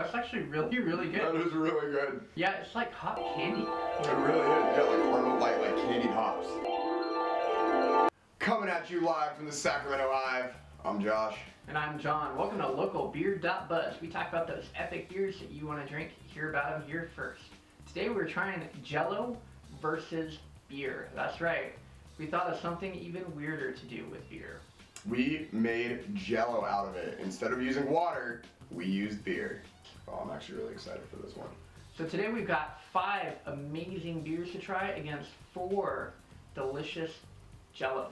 that's actually really good. That is really good. Yeah, it's like hot candy. It really is. Yeah, like caramel light, like candied hops. Coming at you live from the Sacramento Hive. I'm Josh. And I'm John. Welcome to Local Beer.Buzz. We talk about those epic beers that you want to drink. Hear about them here first. Today we're trying JELLO versus beer. That's right. We thought of something even weirder to do with beer. We made JELLO out of it. Instead of using water, we used beer. Oh, I'm actually really excited for this one. So today we've got 5 amazing beers to try against 4 delicious JELLOs.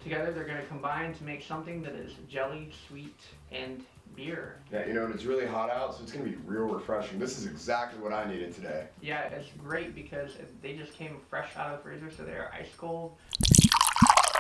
Together they're going to combine to make something that is jelly, sweet, and beer. Yeah, you know, and it's really hot out, so it's going to be real refreshing. This is exactly what I needed today. Yeah, it's great because they just came fresh out of the freezer, so they're ice cold.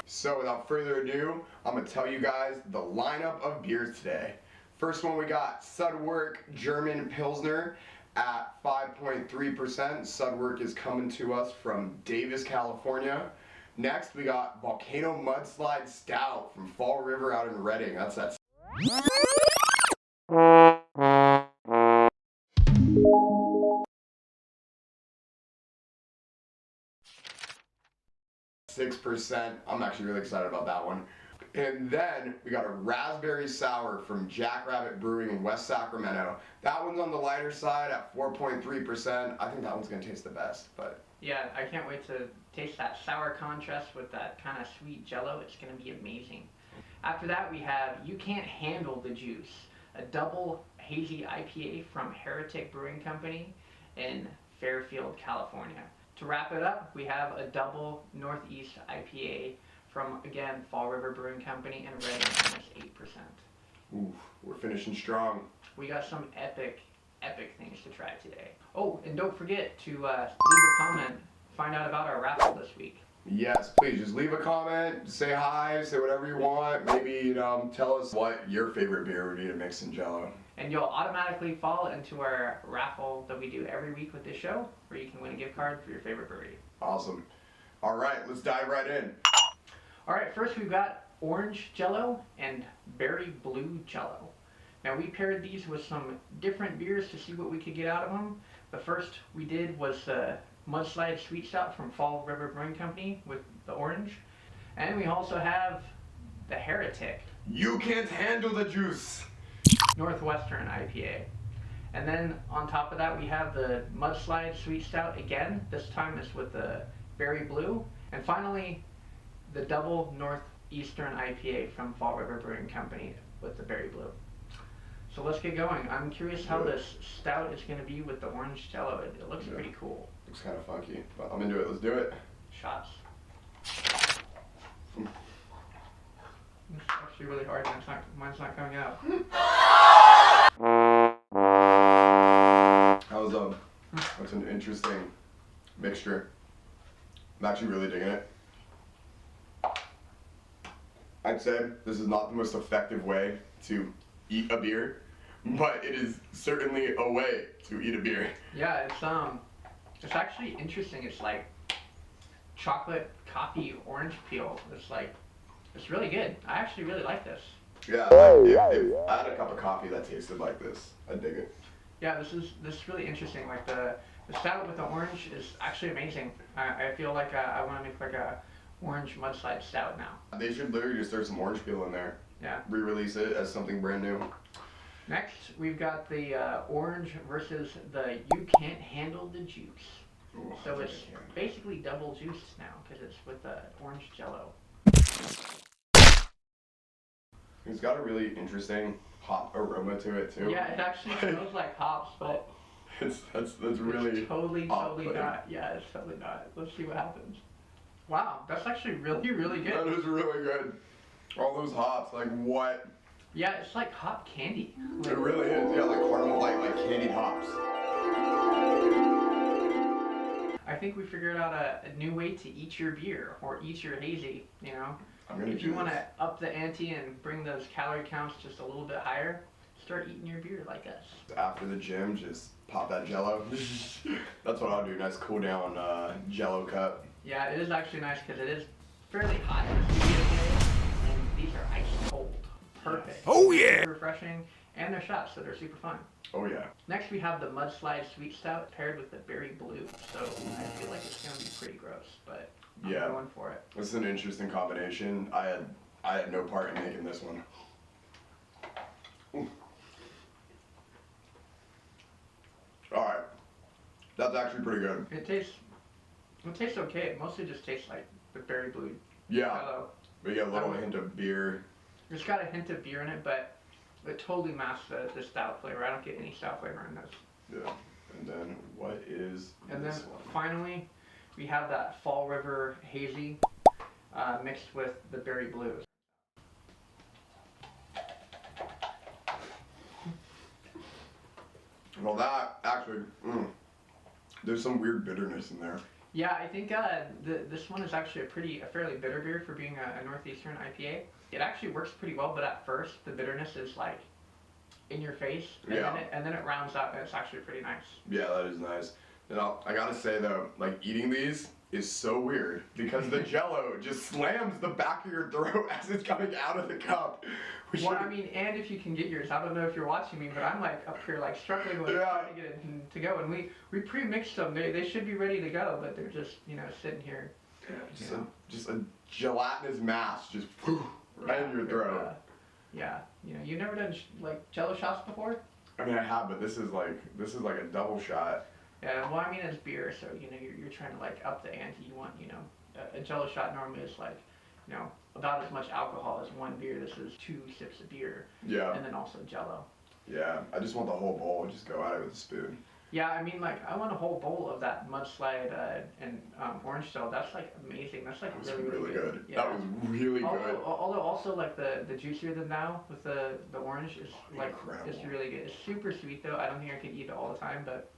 So without further ado, I'm going to tell you guys the lineup of beers today. First one we got Sudwerk German Pilsner at 5.3%. Sudwerk is coming to us from Davis, California. Next we got Volcano Mudslide Stout from Fall River out in Redding. That's that. 6%. I'm actually really excited about that one. And then we got a Raspberry Sour from Jackrabbit Brewing in West Sacramento. That one's on the lighter side at 4.3%. I think that one's gonna taste the best, but. Yeah, I can't wait to taste that sour contrast with that kind of sweet JELLO. It's gonna be amazing. After that we have You Can't Handle the Juice, a double hazy IPA from Heretic Brewing Company in Fairfield, California. To wrap it up, we have a double Northeast IPA from, again, Fall River Brewing Company in Redding, and it's 8%. Ooh, we're finishing strong. We got some epic things to try today. Oh, and don't forget to leave a comment, find out about our raffle this week. Yes, please, just leave a comment, say hi, say whatever you want. Maybe, tell us what your favorite beer would be to mix in JELLO. And you'll automatically fall into our raffle that we do every week with this show, where you can win a gift card for your favorite brewery. Awesome. All right, let's dive right in. All right, first we've got Orange JELLO and Berry Blue JELLO. Now we paired these with some different beers to see what we could get out of them. The first we did was the Mudslide Sweet Stout from Fall River Brewing Company with the orange. And we also have the Heretic. You Can't Handle the Juice. Northwestern IPA. And then on top of that we have the Mudslide Sweet Stout again. This time it's with the Berry Blue. And finally the double Northeastern IPA from Fall River Brewing Company with the Berry Blue. So let's get going. I'm curious how this stout is going to be with the orange JELLO. It looks pretty cool. Looks kind of funky, but I'm into it. Let's do it. Shots. It's actually really hard. Mine's not coming out. That's an interesting mixture. I'm actually really digging it. I'd say this is not the most effective way to eat a beer, but it is certainly a way to eat a beer. Yeah, it's actually interesting. It's like chocolate coffee orange peel. It's really good. I actually really like this. Yeah, if I had a cup of coffee that tasted like this, I'd dig it. Yeah, this is really interesting. Like the stout with the orange is actually amazing. I feel like I want to make like a orange mudslide stout now. They should literally just throw some orange peel in there. Yeah. Re-release it as something brand new. Next, we've got the orange versus the You Can't Handle the Juice. Ooh, so it's basically double juiced now because it's with the orange JELLO. It's got a really interesting hop aroma to it too. Yeah, it actually smells like hops, but that's really totally not. Yeah, it's totally not. Let's see what happens. Wow, that's actually really good. That is really good. All those hops, like what? Yeah, it's like hop candy. It really is. Yeah, like caramel light, like candied hops. I think we figured out a new way to eat your beer or eat your hazy. You know, if you want to up the ante and bring those calorie counts just a little bit higher, start eating your beer like us. After the gym, just pop that JELLO. That's what I'll do. Nice cool down JELLO cup. Yeah, it is actually nice because it is fairly hot in the studio today, and these are ice cold. Perfect. Oh yeah! Refreshing, and they're shots, so they're super fun. Oh yeah. Next we have the Mudslide Sweet Stout paired with the Berry Blue. So I feel like it's gonna be pretty gross, but I'm going for it. This is an interesting combination. I had no part in making this one. Ooh. All right, that's actually pretty good. It tastes okay. It mostly just tastes like the Berry Blue. Yeah. Jello. We get a little hint of beer. It's got a hint of beer in it, but it totally masks the stout flavor. I don't get any stout flavor in this. Yeah. And then what is And this then one? finally, we have that Fall River Hazy mixed with the Berry Blue. Well, that actually, there's some weird bitterness in there. Yeah, I think this one is actually a fairly bitter beer for being a Northeastern IPA. It actually works pretty well, but at first the bitterness is like in your face, and then it rounds out, and it's actually pretty nice. Yeah, that is nice. Now, I gotta say though, like eating these is so weird because the Jello just slams the back of your throat as it's coming out of the cup. Well, I mean, and if you can get yours, I don't know if you're watching me, but I'm like up here like struggling with trying to get it to go, and we pre-mixed them. They should be ready to go, but they're just sitting here. Just a gelatinous mass, just right in your throat. Yeah, you've never done like Jello shots before? I mean, I have, but this is like a double shot. Yeah, well, I mean, it's beer, so you're trying to like up the ante. You want a Jello shot normally is like about as much alcohol as one beer. This is 2 sips of beer. Yeah. And then also Jello. Yeah, I just want the whole bowl. Just go at it with a spoon. Yeah, I mean, like I want a whole bowl of that mudslide and orange Jello. That's like amazing. That's like really good. Yeah. That was really good. Although also like the juicier than now with the orange is like it's really good. It's super sweet though. I don't think I could eat it all the time, but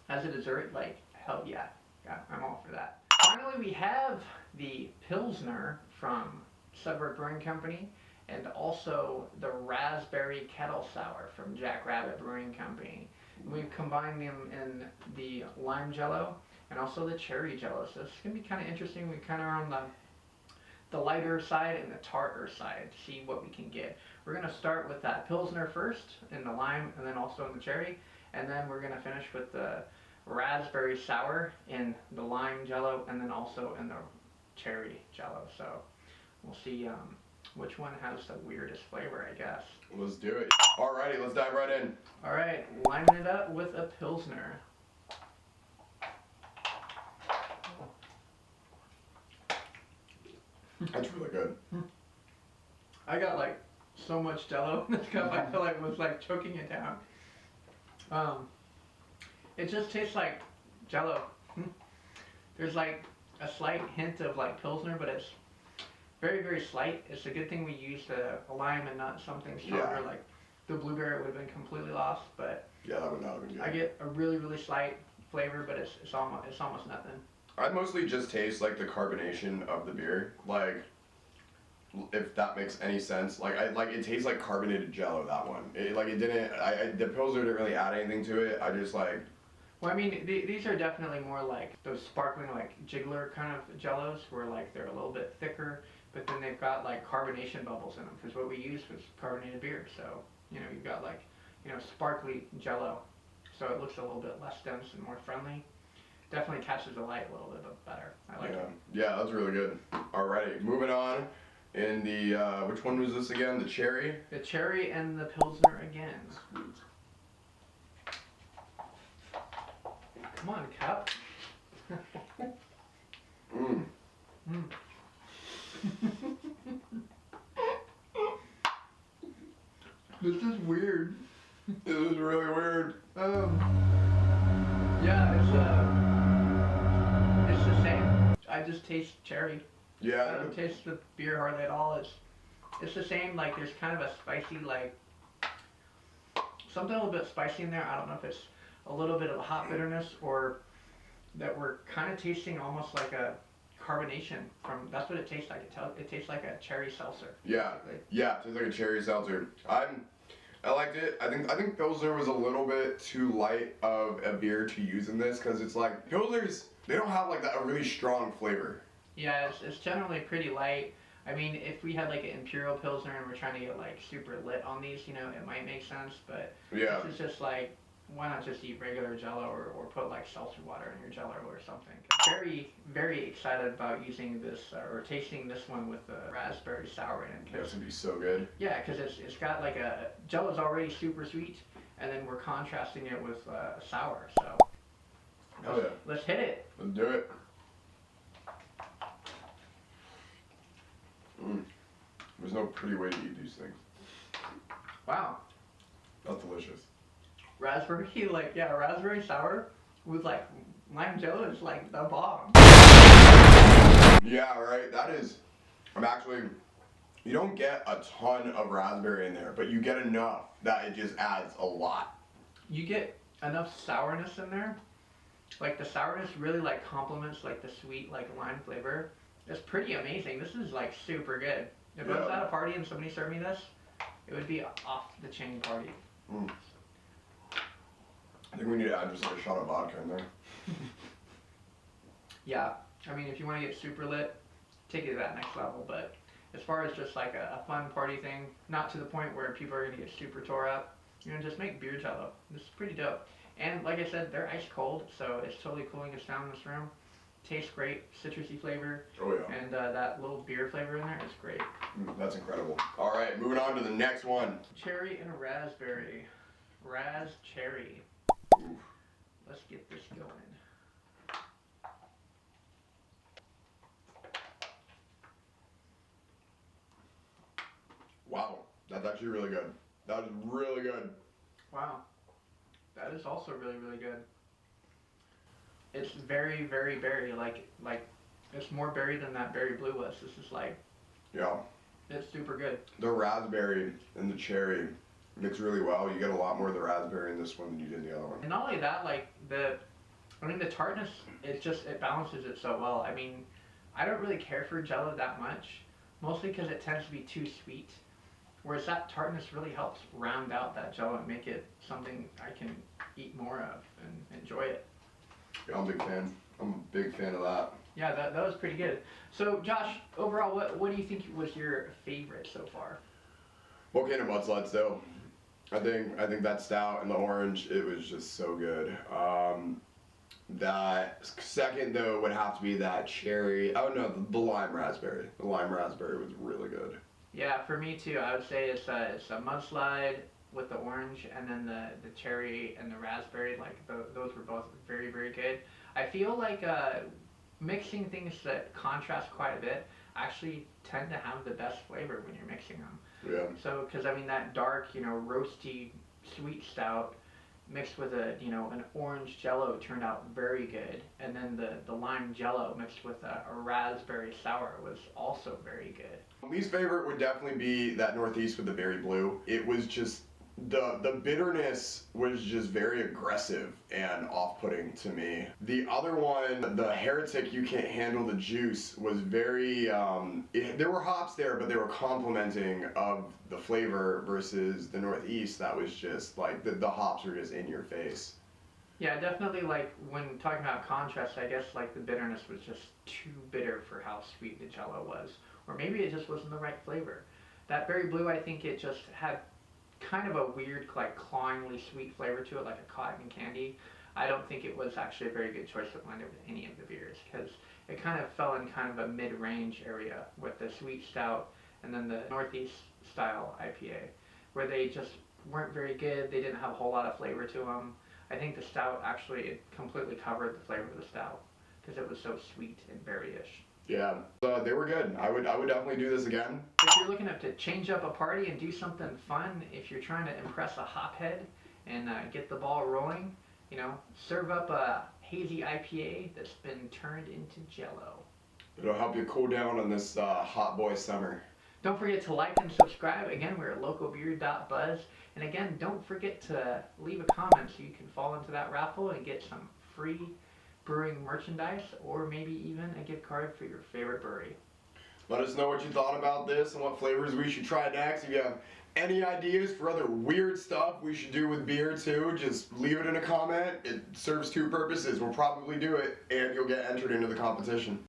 as a dessert, like hell yeah, I'm all for that. Finally, we have the Pilsner from Sudwork Brewing Company, and also the Raspberry Kettle Sour from Jackrabbit Brewing Company. We've combined them in the lime Jello and also the cherry Jello, so it's gonna be kind of interesting. We kind of are on the lighter side and the tartar side to see what we can get. We're gonna start with that Pilsner first in the lime, and then also in the cherry, and then we're gonna finish with the raspberry sour in the lime Jello, and then also in the cherry Jello. So we'll see which one has the weirdest flavor, I guess. Let's do it. Alrighty, let's dive right in. Alright, lining it up with a Pilsner. That's really good. I got like so much Jello in this cup, I feel like it was like choking it down. It just tastes like Jello. There's like a slight hint of like Pilsner, but it's very slight. It's a good thing we used a lime and not something stronger like the blueberry. Would have been completely lost, but yeah, that would not have been good. I get a really slight flavor, but it's almost nothing. I mostly just taste like the carbonation of the beer, like if that makes any sense. Like it tastes like carbonated Jello. That one, the Pilsner didn't really add anything to it. I just like. Well, I mean, these are definitely more like those sparkling, like jiggler kind of Jellos, where like they're a little bit thicker, but then they've got like carbonation bubbles in them, because what we used was carbonated beer. So you've got like sparkly Jello, so it looks a little bit less dense and more friendly. Definitely catches the light a little bit better. I like it. Yeah, that's really good. Alrighty, moving on. In the which one was this again? The cherry. The cherry and the Pilsner again. Sweet. Come on, cup. This is weird. This is really weird. Yeah, it's the same. I just taste cherry. Yeah. I don't taste the beer hardly at all. It's the same. Like there's kind of a spicy, like something a little bit spicy in there. I don't know if it's a little bit of a hot bitterness, or that we're kind of tasting almost like a carbonation from. That's what it tastes like. It tastes like a cherry seltzer. Yeah, yeah, it tastes like a cherry seltzer. I liked it. I think Pilsner was a little bit too light of a beer to use in this, because it's like Pilsners, they don't have like a really strong flavor. Yeah, it's generally pretty light. I mean, if we had like an Imperial Pilsner and we're trying to get like super lit on these, you know, it might make sense, but Yeah. this is just like, why not just eat regular Jello or put like seltzer water in your Jello or something. Very, very excited about using this or tasting this one with the raspberry sour in it. That's gonna be so good. Yeah, because it's got like a, Jello's already super sweet, and then we're contrasting it with sour, so. Oh yeah. Let's hit it. Let's do it. There's no pretty way to eat these things. Wow. That's delicious. Raspberry, like, yeah, raspberry sour with like lime Jello is like the bomb. Yeah, right. That is. I'm actually. You don't get a ton of raspberry in there, but you get enough that it just adds a lot. You get enough sourness in there. Like the sourness really like complements like the sweet like lime flavor. It's pretty amazing. This is like super good. If I was at a party and somebody served me this, it would be off the chain party. I think we need to add just like a shot of vodka in there. Yeah, I mean if you want to get super lit, take it to that next level, but as far as just like a fun party thing, not to the point where people are going to get super tore up, you know, just make beer Jello. This is pretty dope. And like I said, they're ice cold, so it's totally cooling us down in this room. Tastes great, citrusy flavor. Oh yeah. And that little beer flavor in there is great. That's incredible. All right, moving on to the next one. Cherry and raspberry. Raz cherry. Let's get this going. Wow, that's actually really good. That is really good. Wow. That is also really, really good. It's very, very berry. Like it's more berry than that berry blue was. This is like, Yeah. it's super good. The raspberry and the cherry mix really well. You get a lot more of the raspberry in this one than you did in the other one. And not only that, like the tartness, it balances it so well. I mean, I don't really care for Jello that much, mostly because it tends to be too sweet. Whereas that tartness really helps round out that Jello and make it something I can eat more of and enjoy it. Yeah, I'm a big fan. I'm a big fan of that. Yeah, that was pretty good. So Josh, overall, what do you think was your favorite so far? Volcano Mudslides though. I think that stout and the orange, it was just so good. That second though would have to be that cherry. Oh no, the lime raspberry. The lime raspberry was really good. Yeah, for me too. I would say it's a mudslide with the orange, and then the cherry and the raspberry. Like those were both very, very good. I feel like mixing things that contrast quite a bit actually tend to have the best flavor when you're mixing them. Yeah. So, because I mean that dark, you know, roasty, sweet stout mixed with an orange Jello turned out very good, and then the lime Jello mixed with a raspberry sour was also very good. Least favorite would definitely be that Northeast with the berry blue. It was just the bitterness was just very aggressive and off-putting to me. The other one, the Heretic You Can't Handle the Juice, was very there were hops there, but they were complementing of the flavor versus the Northeast that was just like the hops were just in your face. Yeah, definitely. Like when talking about contrast, I guess like the bitterness was just too bitter for how sweet the Jello was, or maybe it just wasn't the right flavor. That berry blue, I think it just had kind of a weird, like clawingly sweet flavor to it, like a cotton candy. I don't think it was actually a very good choice to blend it with any of the beers, because it kind of fell in kind of a mid-range area with the sweet stout and then the Northeast style IPA, where they just weren't very good. They didn't have a whole lot of flavor to them. I think the stout actually completely covered the flavor of the stout because it was so sweet and berry-ish. Yeah, they were good. I would definitely do this again. If you're looking to change up a party and do something fun, if you're trying to impress a hophead and get the ball rolling, you know, serve up a hazy IPA that's been turned into Jello. It'll help you cool down on this hot boy summer. Don't forget to like and subscribe. Again, we're at localbeer.buzz. And again, don't forget to leave a comment so you can fall into that raffle and get some free brewing merchandise, or maybe even a gift card for your favorite brewery. Let us know what you thought about this and what flavors we should try next. If you have any ideas for other weird stuff we should do with beer too, just leave it in a comment. It serves two purposes. We'll probably do it, and you'll get entered into the competition.